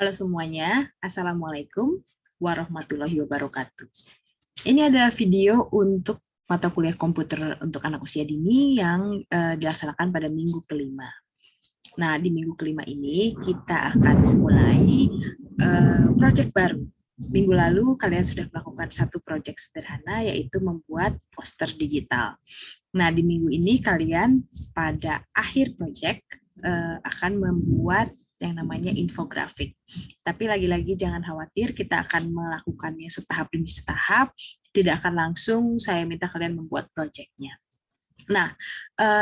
Halo semuanya, Assalamualaikum warahmatullahi wabarakatuh. Ini ada video untuk mata kuliah komputer untuk anak usia dini yang dilaksanakan pada minggu kelima. Nah, di minggu kelima ini kita akan memulai proyek baru. Minggu lalu kalian sudah melakukan satu proyek sederhana, yaitu membuat poster digital. Nah, di minggu ini kalian pada akhir proyek akan membuat yang namanya infografik. Tapi lagi-lagi jangan khawatir, kita akan melakukannya setahap demi setahap, tidak akan langsung saya minta kalian membuat proyeknya. Nah,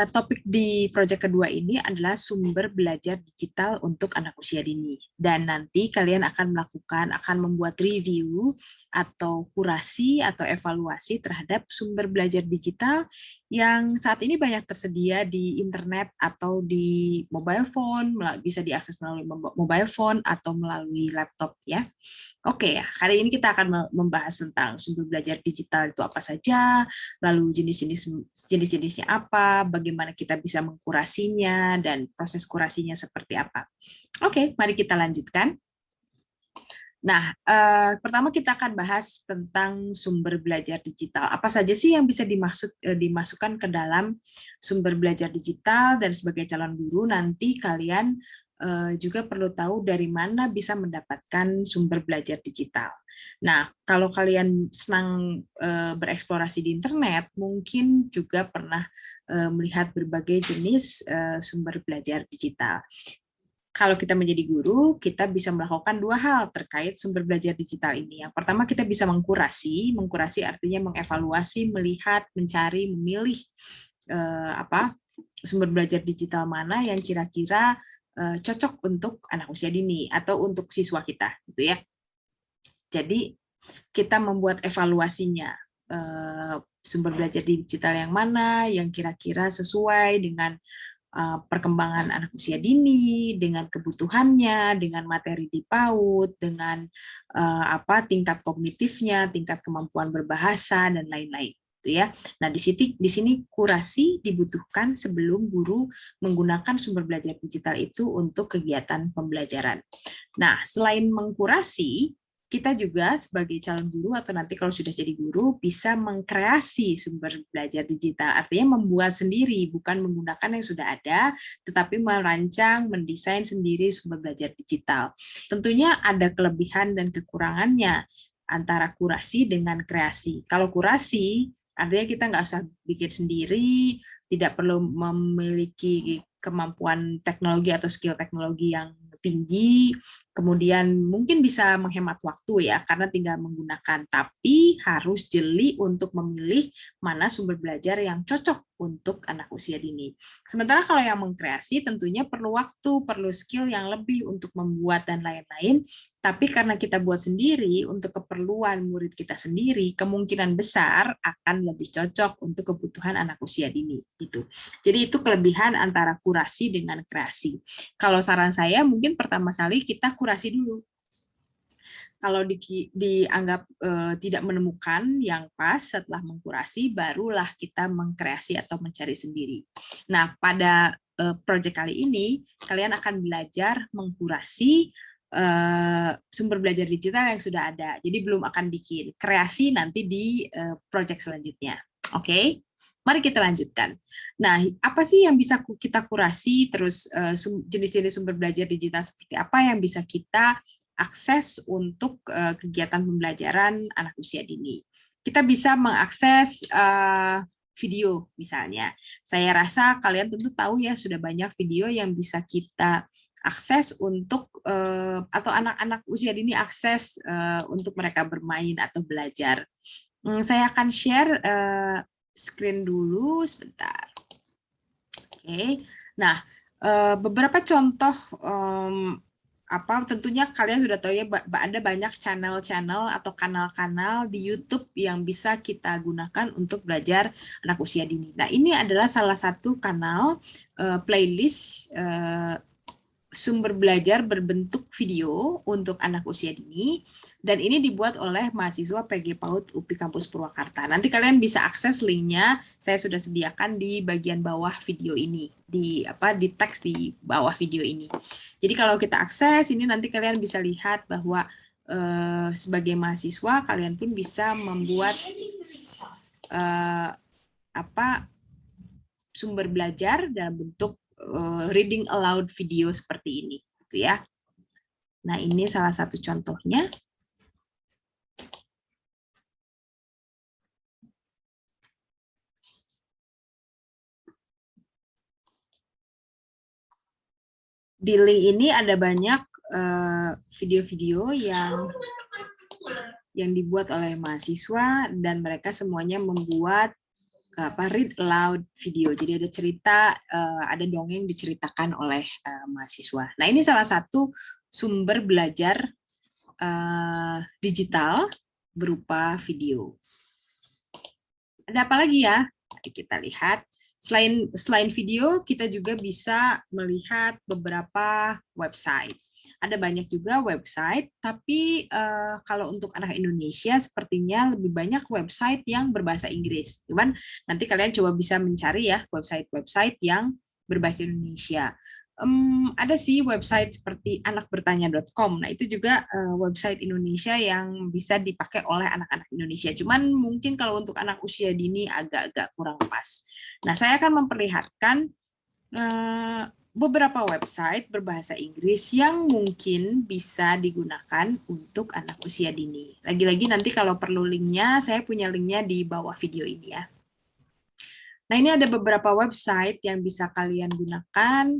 topik di proyek kedua ini adalah sumber belajar digital untuk anak usia dini. Dan nanti kalian akan membuat review atau kurasi atau evaluasi terhadap sumber belajar digital yang saat ini banyak tersedia di internet atau di mobile phone, bisa diakses melalui mobile phone atau melalui laptop ya. Oke ya, hari ini kita akan membahas tentang sumber belajar digital itu apa saja, lalu jenis-jenisnya apa, bagaimana kita bisa mengkurasinya, dan proses kurasinya seperti apa. Oke, mari kita lanjutkan. Nah, pertama kita akan bahas tentang sumber belajar digital. Apa saja sih yang bisa dimasukkan ke dalam sumber belajar digital, dan sebagai calon guru nanti kalian juga perlu tahu dari mana bisa mendapatkan sumber belajar digital. Nah, kalau kalian senang bereksplorasi di internet, mungkin juga pernah melihat berbagai jenis sumber belajar digital. Kalau kita menjadi guru, kita bisa melakukan dua hal terkait sumber belajar digital ini. Yang pertama, kita bisa mengkurasi artinya mengevaluasi, melihat, mencari, memilih sumber belajar digital mana yang kira-kira cocok untuk anak usia dini atau untuk siswa kita, gitu ya. Jadi kita membuat evaluasinya, sumber belajar digital yang mana yang kira-kira sesuai dengan perkembangan anak usia dini, dengan kebutuhannya, dengan materi di PAUD, dengan tingkat kognitifnya, tingkat kemampuan berbahasa, dan lain-lain. Ya. Nah, di sini kurasi dibutuhkan sebelum guru menggunakan sumber belajar digital itu untuk kegiatan pembelajaran. Nah, selain mengkurasi, kita juga sebagai calon guru atau nanti kalau sudah jadi guru bisa mengkreasi sumber belajar digital, artinya membuat sendiri, bukan menggunakan yang sudah ada, tetapi merancang, mendesain sendiri sumber belajar digital. Tentunya ada kelebihan dan kekurangannya antara kurasi dengan kreasi. Kalau kurasi, artinya kita nggak usah bikin sendiri, tidak perlu memiliki kemampuan teknologi atau skill teknologi yang tinggi, kemudian mungkin bisa menghemat waktu ya, karena tinggal menggunakan, tapi harus jeli untuk memilih mana sumber belajar yang cocok untuk anak usia dini. Sementara kalau yang mengkreasi tentunya perlu waktu, perlu skill yang lebih untuk membuat dan lain-lain, tapi karena kita buat sendiri untuk keperluan murid kita sendiri, kemungkinan besar akan lebih cocok untuk kebutuhan anak usia dini. Gitu. Jadi itu kelebihan antara kurasi dengan kreasi. Kalau saran saya mungkin pertama kali kita kurasi dulu. Kalau dianggap tidak menemukan yang pas setelah mengkurasi, barulah kita mengkreasi atau mencari sendiri. Nah, pada proyek kali ini, kalian akan belajar mengkurasi sumber belajar digital yang sudah ada. Jadi belum akan bikin kreasi nanti di proyek selanjutnya. Oke? Mari kita lanjutkan. Nah, apa sih yang bisa kita kurasi, terus jenis-jenis sumber belajar digital seperti apa yang bisa kita akses untuk kegiatan pembelajaran anak usia dini. Kita bisa mengakses video misalnya. Saya rasa kalian tentu tahu ya, sudah banyak video yang bisa kita akses untuk atau anak-anak usia dini akses untuk mereka bermain atau belajar. Saya akan share screen dulu sebentar. Oke. Nah, beberapa contoh tentunya kalian sudah tahu ya, ada banyak channel-channel atau kanal-kanal di YouTube yang bisa kita gunakan untuk belajar anak usia dini. Nah, ini adalah salah satu kanal playlist sumber belajar berbentuk video untuk anak usia dini, dan ini dibuat oleh mahasiswa PG PAUD UPI Kampus Purwakarta. Nanti kalian bisa akses linknya, saya sudah sediakan di bagian bawah video ini, di teks di bawah video ini. Jadi kalau kita akses, ini nanti kalian bisa lihat bahwa sebagai mahasiswa, kalian pun bisa membuat sumber belajar dalam bentuk reading aloud video seperti ini, gitu ya. Nah, ini salah satu contohnya. Di link ini ada banyak video-video yang dibuat oleh mahasiswa dan mereka semuanya membuat read aloud video. Jadi ada cerita, ada dongeng diceritakan oleh mahasiswa. Nah, ini salah satu sumber belajar digital berupa video. Ada apa lagi ya? Mari kita lihat. Selain video, kita juga bisa melihat beberapa website. Ada banyak juga website, tapi kalau untuk anak Indonesia sepertinya lebih banyak website yang berbahasa Inggris. Cuman nanti kalian coba bisa mencari ya website-website yang berbahasa Indonesia. Ada sih website seperti anakbertanya.com. Nah, itu juga website Indonesia yang bisa dipakai oleh anak-anak Indonesia. Cuman mungkin kalau untuk anak usia dini agak-agak kurang pas. Nah, saya akan memperlihatkan beberapa website berbahasa Inggris yang mungkin bisa digunakan untuk anak usia dini. Lagi-lagi nanti kalau perlu linknya, saya punya linknya di bawah video ini ya. Nah, ini ada beberapa website yang bisa kalian gunakan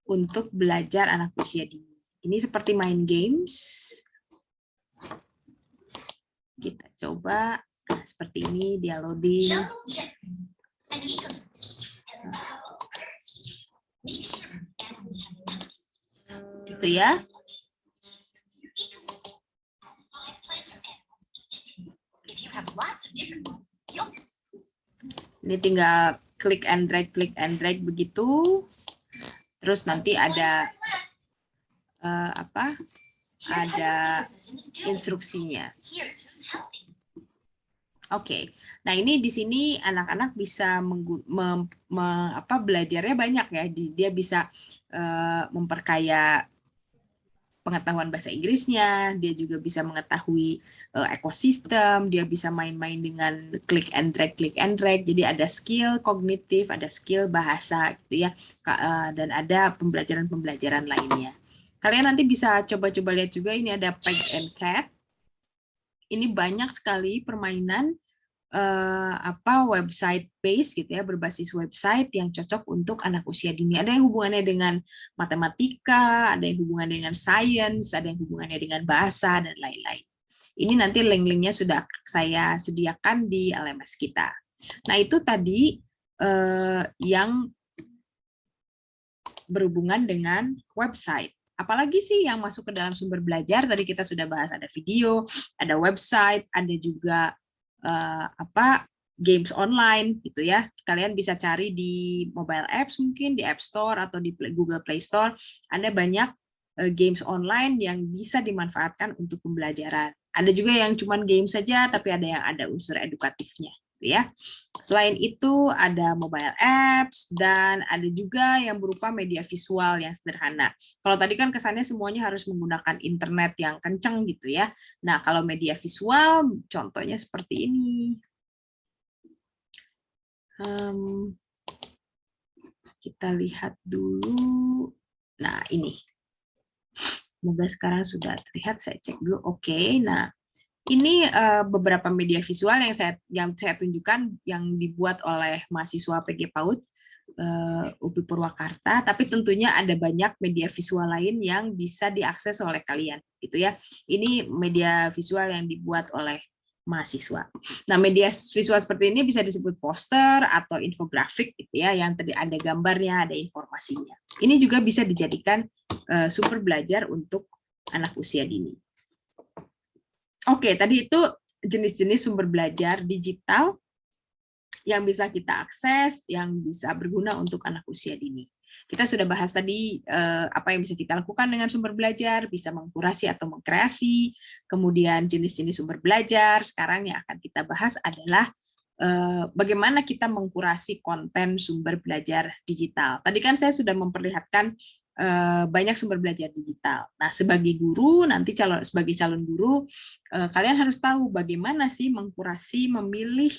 untuk belajar anak usia dini. Ini seperti main games. Kita coba seperti ini, dia loading. Gitu ya. Ini tinggal klik and drag begitu. Terus nanti ada ada instruksinya. Oke. Nah, ini di sini anak-anak bisa belajarnya banyak ya. Dia bisa memperkaya pengetahuan bahasa Inggrisnya, dia juga bisa mengetahui ekosistem, dia bisa main-main dengan klik and drag. Jadi ada skill kognitif, ada skill bahasa gitu ya, dan ada pembelajaran lainnya. Kalian nanti bisa coba-coba lihat juga, ini ada Peg and Cat. Ini banyak sekali permainan website base gitu ya, berbasis website yang cocok untuk anak usia dini. Ada yang hubungannya dengan matematika, ada yang hubungannya dengan sains, ada yang hubungannya dengan bahasa dan lain-lain. Ini nanti link-linknya sudah saya sediakan di LMS kita. Nah, itu tadi yang berhubungan dengan website. Apalagi sih yang masuk ke dalam sumber belajar? Tadi kita sudah bahas, ada video, ada website, ada juga games online gitu ya. Kalian bisa cari di mobile apps, mungkin di App Store atau di Google Play Store. Ada banyak games online yang bisa dimanfaatkan untuk pembelajaran. Ada juga yang cuma game saja, tapi ada yang ada unsur edukatifnya. Ya. Selain itu ada mobile apps dan ada juga yang berupa media visual yang sederhana. Kalau tadi kan kesannya semuanya harus menggunakan internet yang kenceng gitu ya. Nah, kalau media visual contohnya seperti ini. Kita lihat dulu. Nah, ini. Semoga sekarang sudah terlihat, saya cek dulu. Oke, nah ini beberapa media visual yang saya tunjukkan yang dibuat oleh mahasiswa PG PAUD UPI Purwakarta, tapi tentunya ada banyak media visual lain yang bisa diakses oleh kalian, gitu ya. Ini media visual yang dibuat oleh mahasiswa. Nah, media visual seperti ini bisa disebut poster atau infografik, gitu ya, yang tadi ada gambarnya, ada informasinya. Ini juga bisa dijadikan sumber belajar untuk anak usia dini. Oke, tadi itu jenis-jenis sumber belajar digital yang bisa kita akses, yang bisa berguna untuk anak usia dini. Kita sudah bahas tadi apa yang bisa kita lakukan dengan sumber belajar, bisa mengkurasi atau mengkreasi, kemudian jenis-jenis sumber belajar. Sekarang yang akan kita bahas adalah bagaimana kita mengkurasi konten sumber belajar digital. Tadi kan saya sudah memperlihatkan banyak sumber belajar digital. Nah, sebagai guru, nanti sebagai calon guru, kalian harus tahu bagaimana sih mengkurasi, memilih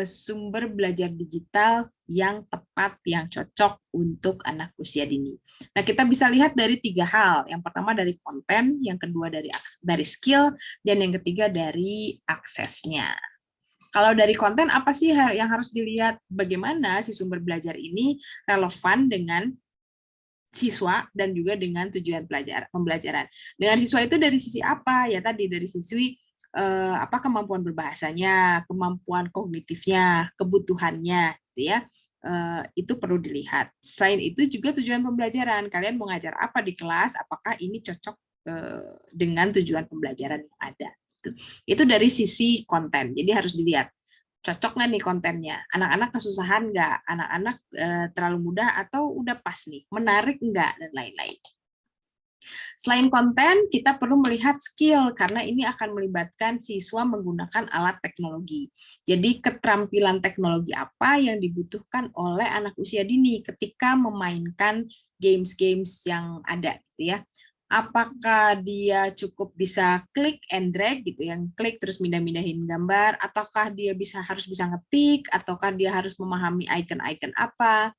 sumber belajar digital yang tepat, yang cocok untuk anak usia dini. Nah, kita bisa lihat dari 3 hal. Yang pertama dari konten, yang kedua dari skill, dan yang ketiga dari aksesnya. Kalau dari konten, apa sih yang harus dilihat? Bagaimana si sumber belajar ini relevan dengan siswa dan juga dengan tujuan pembelajaran. Dengan siswa itu dari sisi apa? Ya tadi dari sisi apa kemampuan berbahasanya, kemampuan kognitifnya, kebutuhannya, gitu ya. Itu perlu dilihat. Selain itu juga tujuan pembelajaran. Kalian mau ngajar apa di kelas? Apakah ini cocok dengan tujuan pembelajaran yang ada? Itu dari sisi konten. Jadi harus dilihat cocok nggak nih kontennya, anak-anak kesusahan nggak, anak-anak terlalu mudah atau udah pas nih, menarik nggak, dan lain-lain. Selain konten, kita perlu melihat skill, karena ini akan melibatkan siswa menggunakan alat teknologi. Jadi keterampilan teknologi apa yang dibutuhkan oleh anak usia dini ketika memainkan games-games yang ada, gitu ya. Apakah dia cukup bisa klik and drag gitu, yang klik terus mindah-mindahin gambar, ataukah dia harus bisa ngetik, ataukah dia harus memahami icon-icon apa,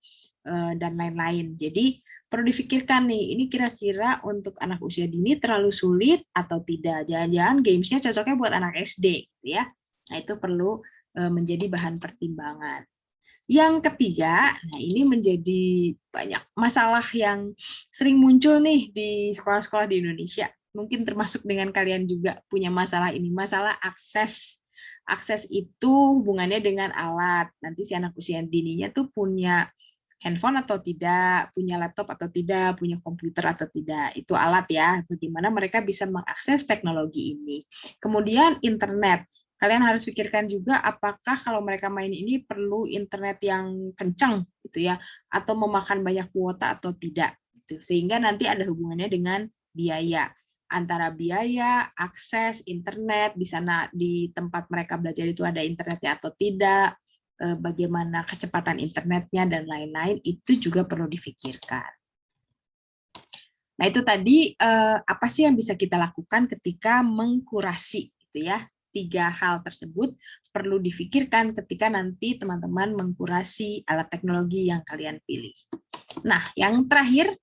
dan lain-lain. Jadi perlu difikirkan nih, ini kira-kira untuk anak usia dini terlalu sulit atau tidak? Jangan-jangan gamesnya cocoknya buat anak SD, gitu ya. Nah, itu perlu menjadi bahan pertimbangan. Yang ketiga, nah ini menjadi banyak masalah yang sering muncul nih di sekolah-sekolah di Indonesia. Mungkin termasuk dengan kalian juga punya masalah ini, masalah akses. Akses itu hubungannya dengan alat. Nanti si anak usia dininya tuh punya handphone atau tidak, punya laptop atau tidak, punya komputer atau tidak. Itu alat ya, bagaimana mereka bisa mengakses teknologi ini. Kemudian internet. Kalian harus pikirkan juga apakah kalau mereka main ini perlu internet yang kencang gitu ya, atau memakan banyak kuota atau tidak gitu. Sehingga nanti ada hubungannya dengan biaya, antara biaya, akses internet, di sana di tempat mereka belajar itu ada internetnya atau tidak, bagaimana kecepatan internetnya dan lain-lain, itu juga perlu difikirkan. Nah, itu tadi apa sih yang bisa kita lakukan ketika mengkurasi gitu ya. 3 hal tersebut perlu difikirkan ketika nanti teman-teman mengkurasi alat teknologi yang kalian pilih. Nah, yang terakhir,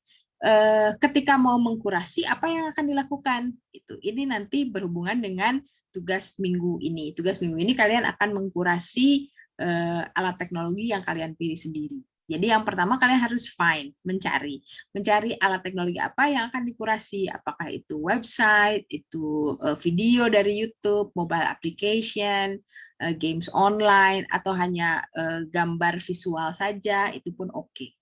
ketika mau mengkurasi, apa yang akan dilakukan? Ini nanti berhubungan dengan tugas minggu ini. Tugas minggu ini kalian akan mengkurasi alat teknologi yang kalian pilih sendiri. Jadi yang pertama kalian harus mencari alat teknologi apa yang akan dikurasi, apakah itu website, itu video dari YouTube, mobile application, games online, atau hanya gambar visual saja, itu pun oke.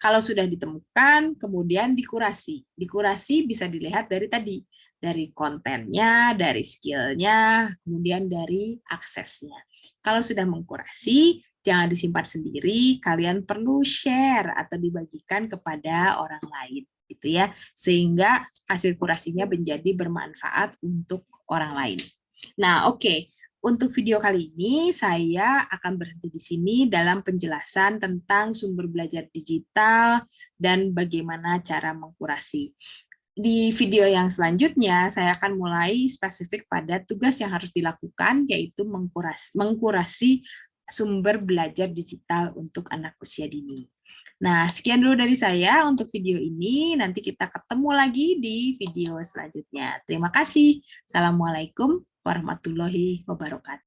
Kalau sudah ditemukan, kemudian dikurasi. Dikurasi bisa dilihat dari kontennya, dari skillnya, kemudian dari aksesnya. Kalau sudah mengkurasi, jangan disimpan sendiri, kalian perlu share atau dibagikan kepada orang lain, gitu ya, sehingga hasil kurasinya menjadi bermanfaat untuk orang lain. Nah, oke. Untuk video kali ini, saya akan berhenti di sini dalam penjelasan tentang sumber belajar digital dan bagaimana cara mengkurasi. Di video yang selanjutnya, saya akan mulai spesifik pada tugas yang harus dilakukan, yaitu mengkurasi sumber belajar digital untuk anak usia dini. Nah, sekian dulu dari saya untuk video ini. Nanti kita ketemu lagi di video selanjutnya. Terima kasih. Assalamualaikum warahmatullahi wabarakatuh.